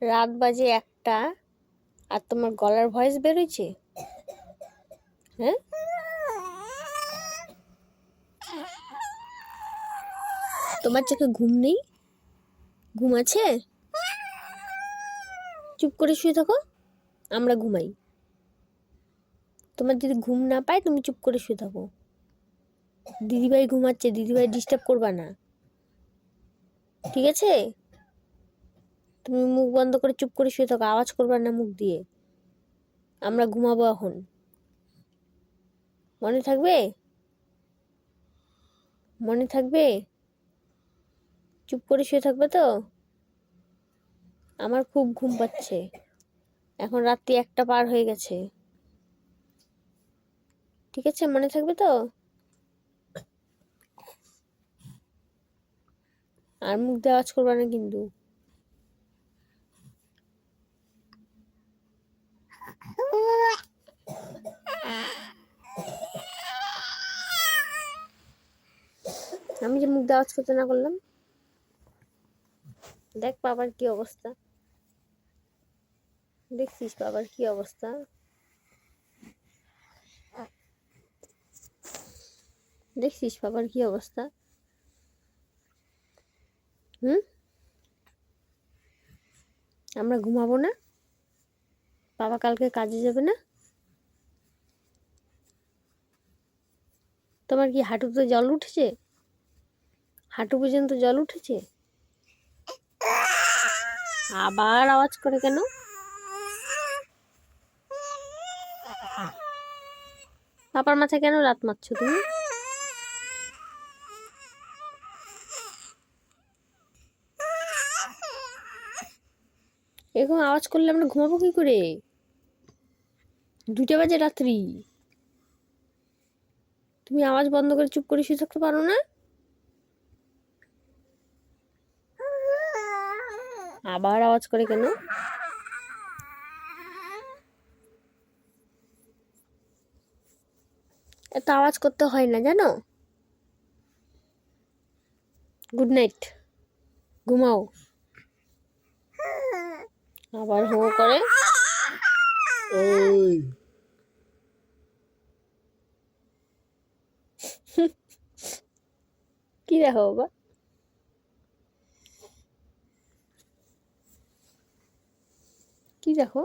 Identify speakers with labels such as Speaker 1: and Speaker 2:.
Speaker 1: রাত বাজে 1টা আর তোমার গলার ভয়েস বেরোচ্ছে। হ্যাঁ, তোমার চোখে ঘুম নেই? ঘুম আছে? চুপ করে শুয়ে থাকো, আমরা ঘুমাই। তোমার যদি ঘুম না পায় তুমি চুপ করে শুয়ে থাকো। দিদিভাই ঘুমাচ্ছে, দিদিভাই ডিস্টার্ব করবা না, ঠিক আছে? তুমি মুখ বন্ধ করে চুপ করে শুয়ে থাকো, আওয়াজ করবা না মুখ দিয়ে। আমরা ঘুমাবো এখন, মনে থাকবে? মনে থাকবে? চুপ করে শুয়ে থাকবে তো? আমার খুব ঘুম পাচ্ছে, এখন রাত্রি 1টা পার হয়ে গেছে, ঠিক আছে? মনে থাকবে তো? আর মুখ দিয়ে আওয়াজ করবা না কিন্তু। আমি যে মুখ দিয়ে আওয়াজ করতে না করলাম, দেখ বাবার কি অবস্থা, দেখছিস বাবার কি অবস্থা? দেখছিস বাবার কি অবস্থা? আমরা ঘুমাবো না? বাবা কালকে কাজে যাবে না? তোমার কি হাঁটুতে জল উঠেছে? হাঁটু পর্যন্ত জল উঠেছে? আবার আওয়াজ করে কেন? পাপার মাথায় কেন লাত মারছো তুমি? এরকম আওয়াজ করলে আমরা ঘুমাবো কি করে? 2টা বাজে রাত্রি, তুমি আওয়াজ বন্ধ করে চুপ করে শুয়ে থাকতে পারো না? আবার আওয়াজ করে কেন? এত আওয়াজ করতে হয় না জানো। গুড নাইট, ঘুমাও। আবার হো করে। কি দেখো বাবা, কি দেখো?